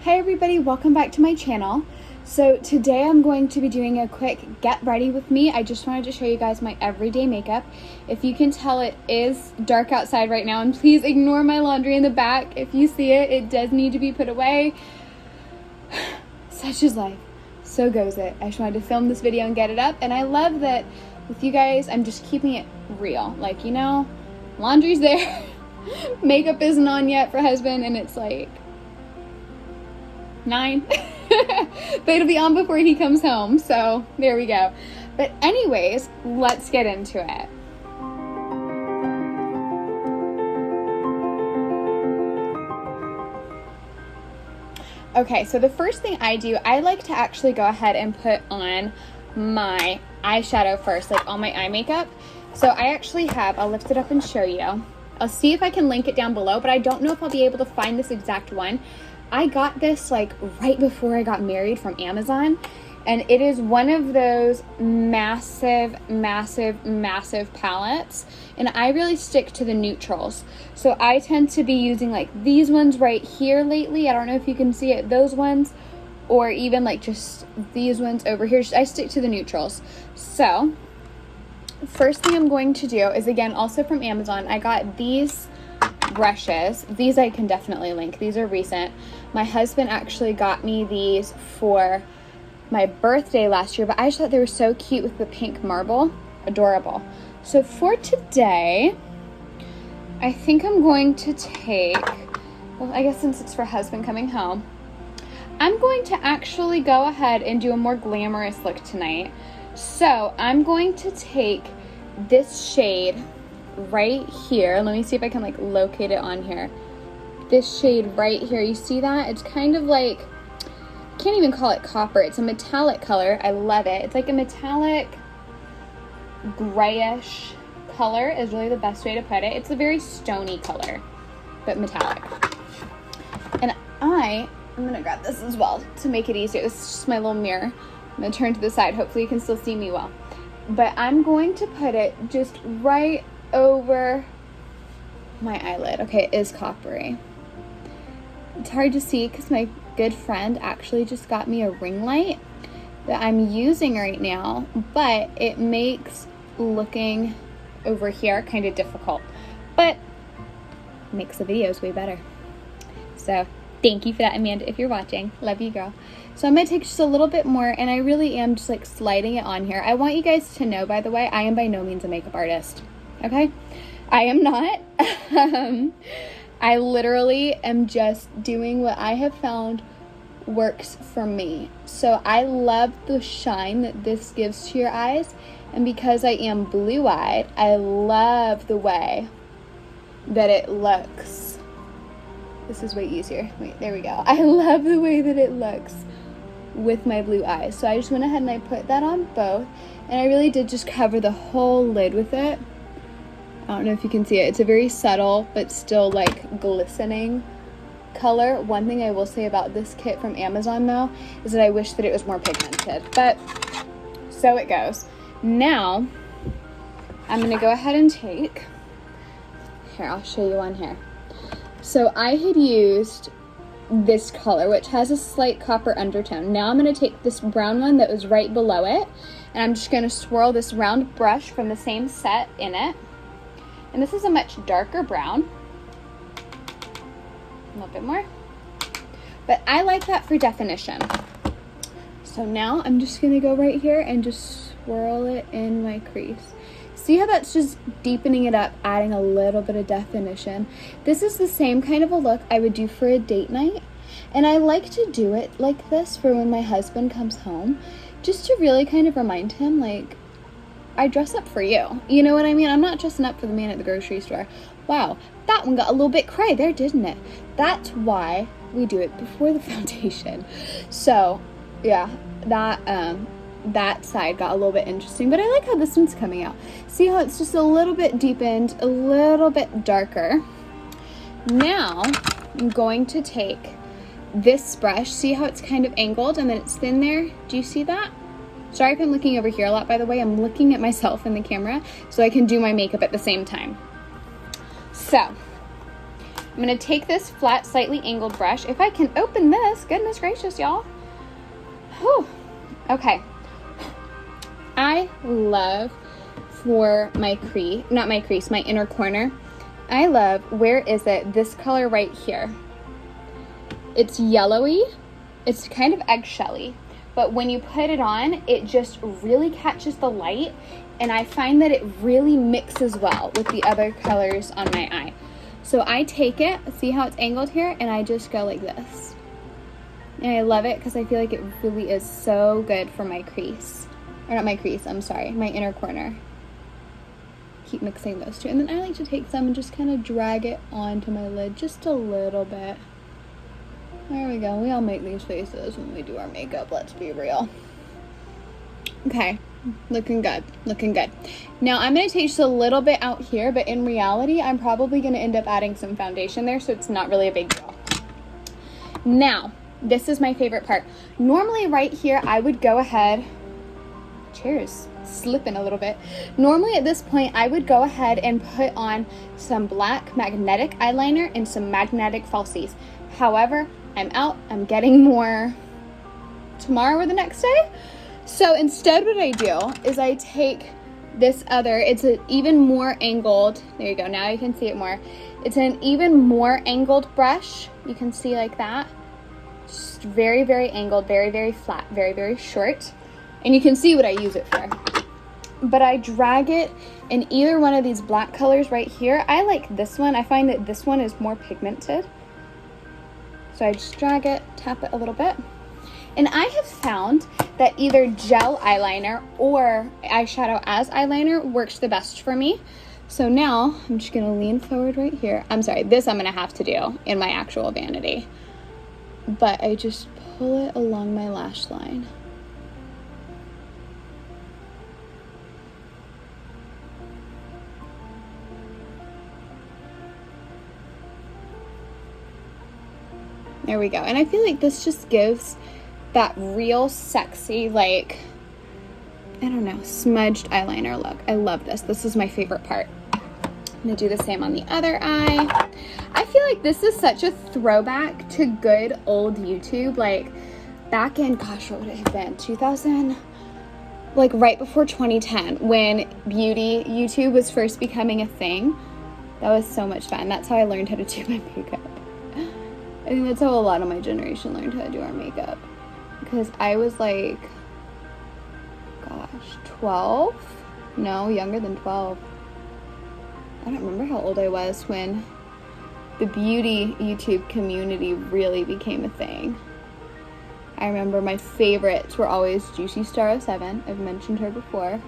Hi everybody, welcome back to my channel. So today I'm going to be doing a quick get ready with me. I just wanted to show you guys my everyday makeup. If you can tell, it is dark outside right now, and please ignore my laundry in the back. If you see it, it does need to be put away. Such is life. So goes it. I just wanted to film this video and get it up, and I love that with you guys, I'm just keeping it real. Like, you know, laundry's there, makeup isn't on yet for husband, and it's like 9. But it'll be on before he comes home, so there we go. But anyways, let's get into it. Okay, so the first thing I do, I like to actually go ahead and put on my eyeshadow first, like all my eye makeup. So I actually have, I'll lift it up and show you. I'll see if I can link it down below, but I don't know if I'll be able to find this exact one. I got this like right before I got married from Amazon, and it is one of those massive palettes, and I really stick to the neutrals. So I tend to be using like these ones right here lately. I don't know if you can see it, those ones, or even like just these ones over here. I stick to the neutrals. So first thing I'm going to do is, again, also from Amazon, I got these brushes. These I can definitely link. These are recent. My husband actually got me these for my birthday last year, but I just thought they were so cute with the pink marble. Adorable. So for today, I think I'm going to take, well, I guess since it's for husband coming home, I'm going to actually go ahead and do a more glamorous look tonight. So I'm going to take this shade right here. Let me see if I can like locate it on here. This shade right here, you see that? It's kind of like, can't even call it copper. It's a metallic color. I love it. It's like a metallic grayish color is really the best way to put it. It's a very stony color, but metallic. And I'm gonna grab this as well to make it easier. This is just my little mirror. I'm gonna turn to the side. Hopefully you can still see me well. But I'm going to put it just right over my eyelid. Okay, it is coppery. It's hard to see because my good friend actually just got me a ring light that I'm using right now, but it makes looking over here kind of difficult, but makes the videos way better. So thank you for that, Amanda, if you're watching. Love you, girl. So I'm going to take just a little bit more, and I really am just like sliding it on here. I want you guys to know, by the way, I am by no means a makeup artist. Okay? I am not. I literally am just doing what I have found works for me. So I love the shine that this gives to your eyes, and because I am blue-eyed, I love the way that it looks. This is way easier. Wait, there we go. I love the way that it looks with my blue eyes. So I just went ahead and I put that on both, and I really did just cover the whole lid with it. I don't know if you can see it. It's a very subtle but still like glistening color. One thing I will say about this kit from Amazon though is that I wish that it was more pigmented, but so it goes. Now I'm gonna go ahead and take, here, I'll show you on here. So I had used this color, which has a slight copper undertone. Now I'm gonna take this brown one that was right below it, and I'm just gonna swirl this round brush from the same set in it. And this is a much darker brown. A little bit more. But I like that for definition. So now I'm just going to go right here and just swirl it in my crease. See how that's just deepening it up, adding a little bit of definition. This is the same kind of a look I would do for a date night. And I like to do it like this for when my husband comes home, just to really kind of remind him, like, I dress up for you. You know what I mean? I'm not dressing up for the man at the grocery store. Wow, that one got a little bit cray there, didn't it? That's why we do it before the foundation. So, yeah, that side got a little bit interesting, but I like how this one's coming out. See how it's just a little bit deepened, a little bit darker. Now, I'm going to take this brush. See how it's kind of angled and then it's thin there? Do you see that? Sorry if I'm looking over here a lot, by the way. I'm looking at myself in the camera so I can do my makeup at the same time. So, I'm gonna take this flat, slightly angled brush. If I can open this, goodness gracious, y'all. Whew. Okay. I love for my crease, not my crease, my inner corner. I love, where is it? This color right here. It's yellowy. It's kind of eggshelly. But when you put it on, it just really catches the light, and I find that it really mixes well with the other colors on my eye. So I take it, see how it's angled here, and I just go like this. And I love it because I feel like it really is so good for my crease. Or not my crease, I'm sorry, my inner corner. Keep mixing those two. And then I like to take some and just kind of drag it onto my lid just a little bit. There we go. We all make these faces when we do our makeup, let's be real. Okay, looking good, looking good. Now I'm going to take just a little bit out here, but in reality, I'm probably going to end up adding some foundation there, so it's not really a big deal. Now, this is my favorite part. Normally right here, I would go ahead, cheers, slipping a little bit. Normally at this point, I would go ahead and put on some black magnetic eyeliner and some magnetic falsies. However, I'm out, I'm getting more tomorrow or the next day. So instead what I do is I take this other, it's an even more angled, there you go, now you can see it more. It's an even more angled brush. You can see like that. Just very, very angled, very, very flat, very, very short. And you can see what I use it for. But I drag it in either one of these black colors right here. I like this one. I find that this one is more pigmented. So I just drag it, tap it a little bit. And I have found that either gel eyeliner or eyeshadow as eyeliner works the best for me. So now I'm just gonna lean forward right here. I'm sorry, this I'm gonna have to do in my actual vanity. But I just pull it along my lash line. There we go. And I feel like this just gives that real sexy, like, I don't know, smudged eyeliner look. I love this. This is my favorite part. I'm gonna do the same on the other eye. I feel like this is such a throwback to good old YouTube. Like back in, gosh, what would it have been? 2000, like right before 2010, when beauty YouTube was first becoming a thing. That was so much fun. That's how I learned how to do my makeup. I think that's how a lot of my generation learned how to do our makeup. Because I was like, gosh, 12? No, younger than 12. I don't remember how old I was when the beauty YouTube community really became a thing. I remember my favorites were always Juicy Star 07. I've mentioned her before.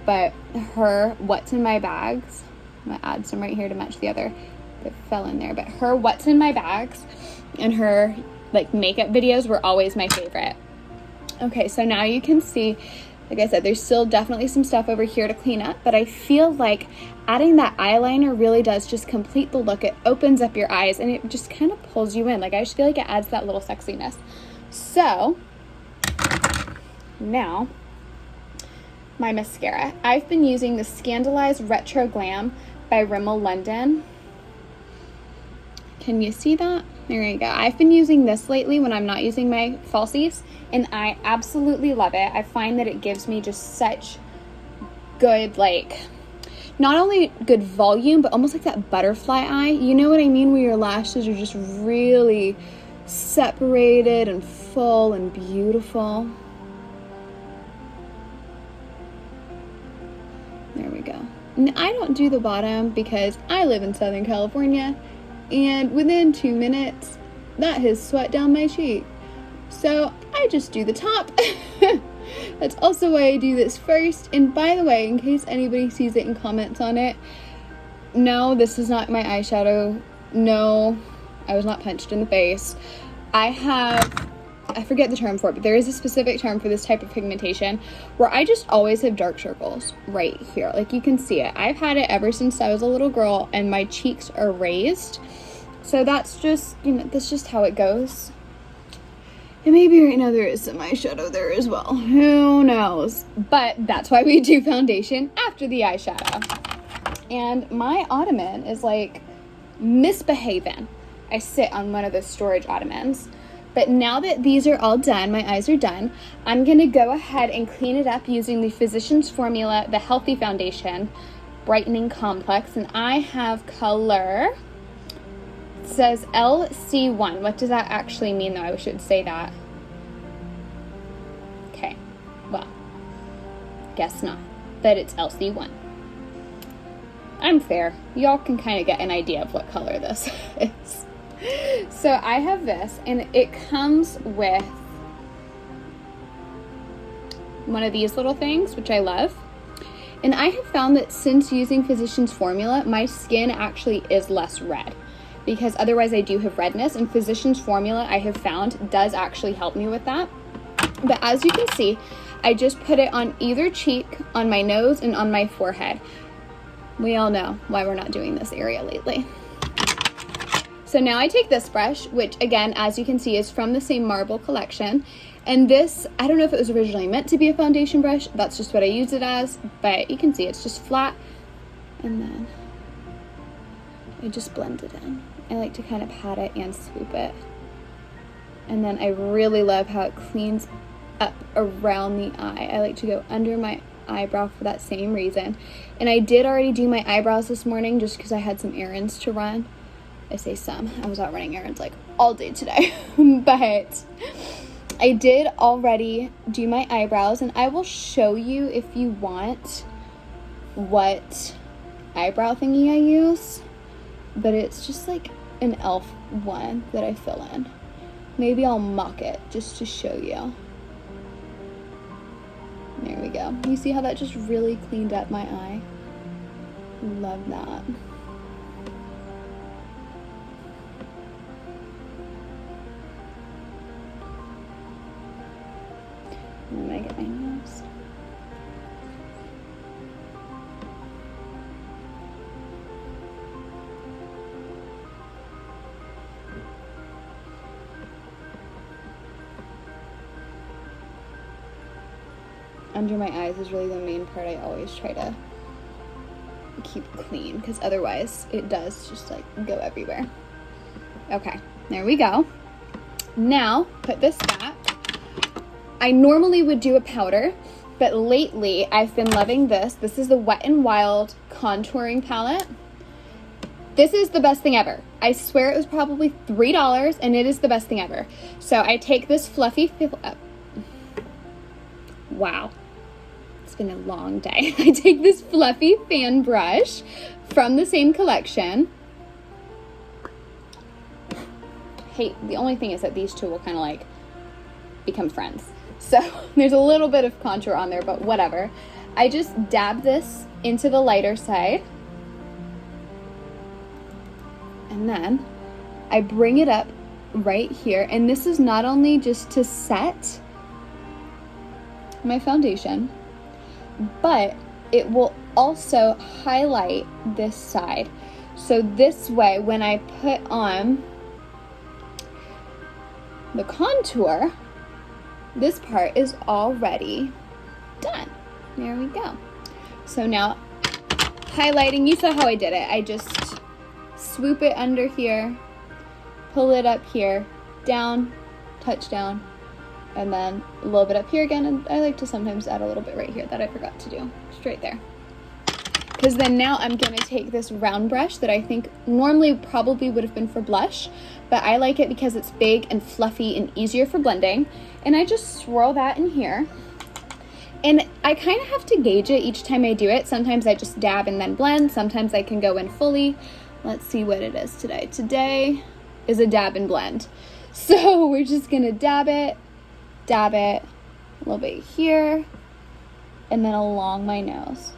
But her What's in My Bags, I'm going to add some right here to match the other. It fell in there, but her What's in My Bags and her like makeup videos were always my favorite. Okay, so now you can see, like I said, there's still definitely some stuff over here to clean up, but I feel like adding that eyeliner really does just complete the look. It opens up your eyes and it just kind of pulls you in. Like I just feel like it adds that little sexiness. So now my mascara. I've been using the Scandalized Retro Glam by Rimmel London. Can you see that? There you go. I've been using this lately when I'm not using my falsies, and I absolutely love it. I find that it gives me just such good, like, not only good volume, but almost like that butterfly eye. You know what I mean? Where your lashes are just really separated and full and beautiful. There we go. And I don't do the bottom because I live in Southern California. And within 2 minutes, that has sweat down my cheek. So I just do the top. That's also why I do this first. And by the way, in case anybody sees it and comments on it, no, this is not my eyeshadow. No, I was not punched in the face. I forget the term for it, but there is a specific term for this type of pigmentation where I just always have dark circles right here. Like you can see it. I've had it ever since I was a little girl and my cheeks are raised. So that's just, you know, that's just how it goes. And maybe right now there is some eyeshadow there as well. Who knows? But that's why we do foundation after the eyeshadow. And my ottoman is like misbehaving. I sit on one of those storage ottomans. But now that these are all done, my eyes are done, I'm going to go ahead and clean it up using the Physicians Formula, the Healthy Foundation Brightening Complex. And I have color, it says LC1. What does that actually mean, though? I wish it would say that. Okay, well, guess not. But it's LC1. I'm fair. Y'all can kind of get an idea of what color this is. So I have this, and it comes with one of these little things, which I love. And I have found that since using Physicians Formula, my skin actually is less red, because otherwise I do have redness, and Physicians Formula, I have found, does actually help me with that. But as you can see, I just put it on either cheek, on my nose, and on my forehead. We all know why we're not doing this area lately. So now I take this brush, which again, as you can see, is from the same Marble collection. And this, I don't know if it was originally meant to be a foundation brush. That's just what I use it as. But you can see it's just flat. And then I just blend it in. I like to kind of pat it and swoop it. And then I really love how it cleans up around the eye. I like to go under my eyebrow for that same reason. And I did already do my eyebrows this morning just because I had some errands to run. I say some. I was out running errands like all day today. But I did already do my eyebrows, and I will show you, if you want, what eyebrow thingy I use. But it's just like an e.l.f. one that I fill in. Maybe I'll mock it just to show you. There we go. You see how that just really cleaned up my eye? Love that. I'm gonna get my nose. Under my eyes is really the main part I always try to keep clean, because otherwise it does just like go everywhere. Okay, there we go. Now put this back. I normally would do a powder, but lately I've been loving this. This is the Wet n Wild contouring palette. This is the best thing ever. I swear it was probably $3, and it is the best thing ever. So I take this fluffy, wow, it's been a long day. I take this fluffy fan brush from the same collection. Hey, the only thing is that these two will kind of like become friends. So there's a little bit of contour on there, but whatever. I just dab this into the lighter side. And then I bring it up right here. And this is not only just to set my foundation, but it will also highlight this side. So this way, when I put on the contour, this part is already done. There we go. So now highlighting, you saw how I did it. I just swoop it under here, pull it up here, down, touch down, and then a little bit up here again. And I like to sometimes add a little bit right here that I forgot to do, straight there. Because then now I'm gonna take this round brush that I think normally probably would have been for blush, but I like it because it's big and fluffy and easier for blending. And I just swirl that in here. And I kind of have to gauge it each time I do it. Sometimes I just dab and then blend. Sometimes I can go in fully. Let's see what it is today. Today is a dab and blend. So we're just gonna dab it, a little bit here, and then along my nose.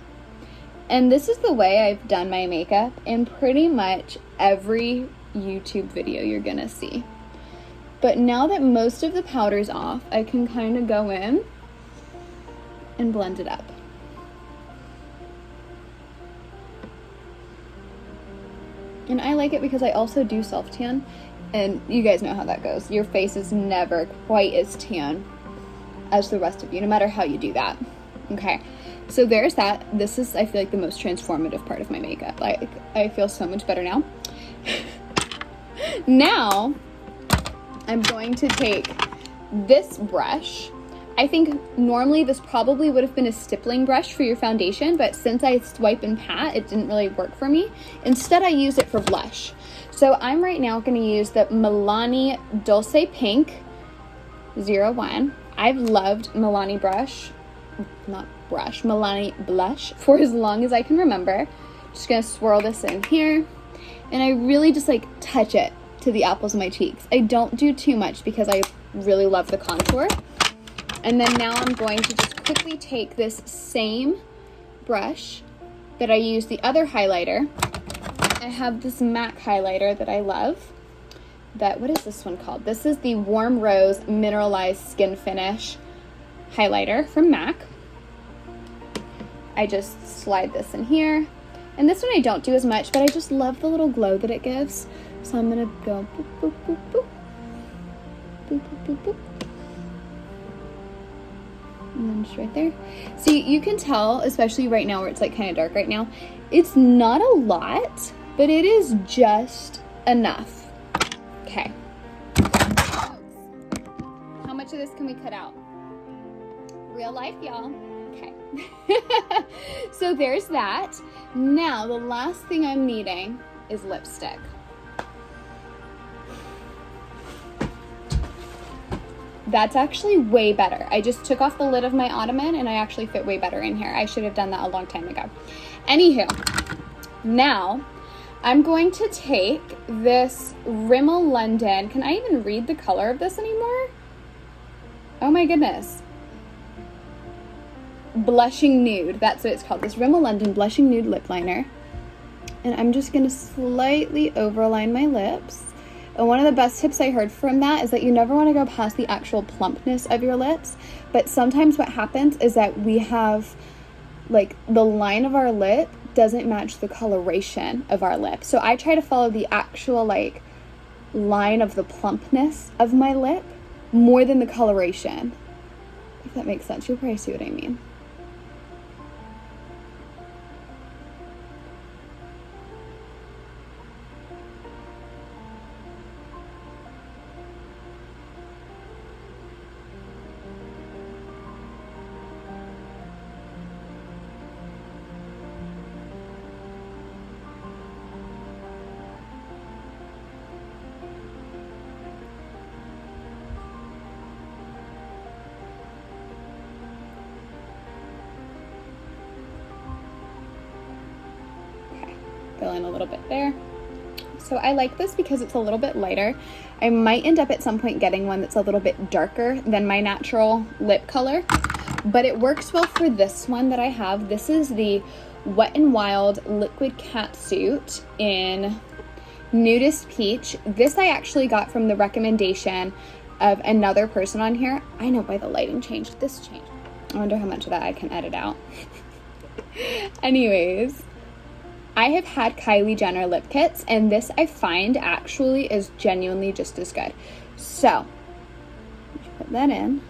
And this is the way I've done my makeup in pretty much every YouTube video you're gonna see. But now that most of the powder's off, I can kind of go in and blend it up. And I like it because I also do self-tan, and you guys know how that goes. Your face is never quite as tan as the rest of you, no matter how you do that. Okay, so there's that. This is, I feel like, the most transformative part of my makeup. I feel so much better now. Now, I'm going to take this brush. I think normally this probably would have been a stippling brush for your foundation, but since I swipe and pat, it didn't really work for me. Instead, I use it for blush. So I'm right now going to use the Milani Dulce Pink 01. I've loved Milani Milani blush for as long as I can remember. Just going to swirl this in here. And I really just like touch it to the apples of my cheeks. I don't do too much because I really love the contour. And then now I'm going to just quickly take this same brush that I used the other highlighter. I have this MAC highlighter that I love. What is this one called? This is the Warm Rose Mineralized Skin Finish highlighter from MAC. I just slide this in here. And this one I don't do as much, but I just love the little glow that it gives. So I'm gonna go boop, boop, boop, boop. Boop, boop, boop, boop. And then just right there. See, you can tell, especially right now where it's like kind of dark right now, it's not a lot, but it is just enough. Okay. How much of this can we cut out? Real life, y'all. Okay. So there's that. Now, the last thing I'm needing is lipstick. That's actually way better. I just took off the lid of my ottoman and I actually fit way better in here. I should have done that a long time ago. Anywho, now I'm going to take this Rimmel London. Can I even read the color of this anymore? Oh my goodness. Blushing Nude. That's what it's called. This Rimmel London Blushing Nude lip liner. And I'm just going to slightly overline my lips. And one of the best tips I heard from that is that you never want to go past the actual plumpness of your lips. But sometimes what happens is that we have, like, the line of our lip doesn't match the coloration of our lip. So I try to follow the actual, like, line of the plumpness of my lip more than the coloration. If that makes sense. You'll probably see what I mean. Fill in a little bit there. So I like this because it's a little bit lighter. I might end up at some point getting one that's a little bit darker than my natural lip color, but it works well for this one that I have. This is the Wet n Wild Liquid Catsuit in Nudist Peach. This I actually got from the recommendation of another person on here. I know why the lighting changed. This changed. I wonder how much of that I can edit out. Anyways, I have had Kylie Jenner lip kits, and this I find actually is genuinely just as good. So, put that in.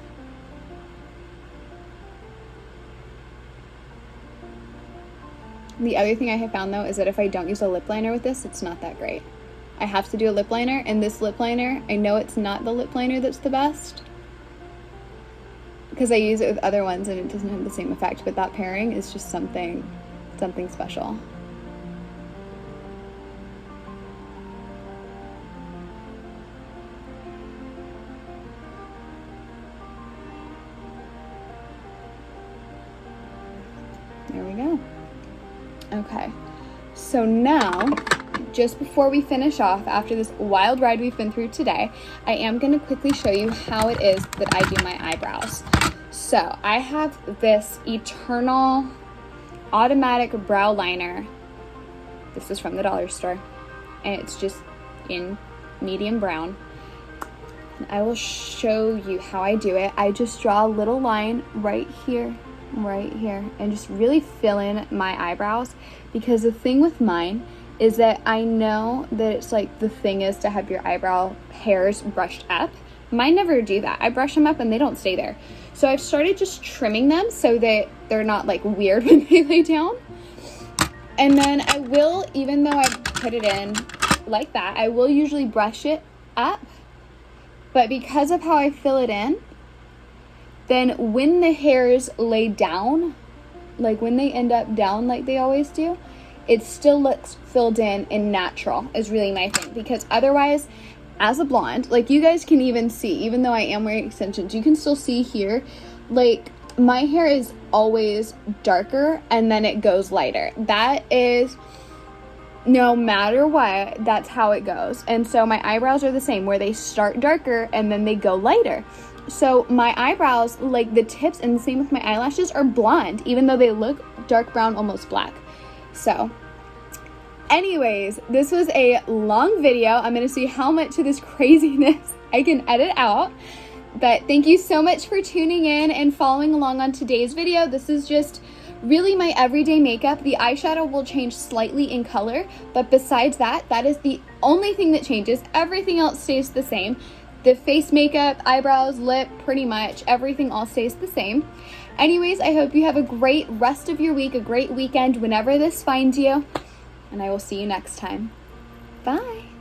The other thing I have found, though, is that if I don't use a lip liner with this, it's not that great. I have to do a lip liner, and this lip liner, I know it's not the lip liner that's the best, because I use it with other ones and it doesn't have the same effect, but that pairing is just something special. There we go. Okay, so now, just before we finish off, after this wild ride we've been through today, I am going to quickly show you how it is that I do my eyebrows. So, I have this Eternal Automatic Brow Liner. This is from the dollar store, and it's just in medium brown. And I will show you how I do it. I just draw a little line right here, and just really fill in my eyebrows, because the thing with mine is that I know that it's like the thing is to have your eyebrow hairs brushed up. Mine never do that. I brush them up and they don't stay there. So I've started just trimming them so that they're not like weird when they lay down. And then I will, even though I put it in like that. I will usually brush it up, but because of how I fill it in, then when the hairs lay down, like when they end up down like they always do, it still looks filled in and natural is really my thing. Because otherwise, as a blonde, like you guys can even see, even though I am wearing extensions, you can still see here, like my hair is always darker and then it goes lighter. That is, no matter what, that's how it goes. And so my eyebrows are the same, where they start darker and then they go lighter. So my eyebrows, like the tips, and the same with my eyelashes, are blonde, even though they look dark brown, almost black. So anyways, this was a long video. I'm going to see how much of this craziness I can edit out. But thank you so much for tuning in and following along on today's video. This is just really my everyday makeup. The eyeshadow will change slightly in color, but besides that, that is the only thing that changes. Everything else stays the same. The face makeup, eyebrows, lip, pretty much everything all stays the same. Anyways, I hope you have a great rest of your week, a great weekend whenever this finds you, and I will see you next time. Bye.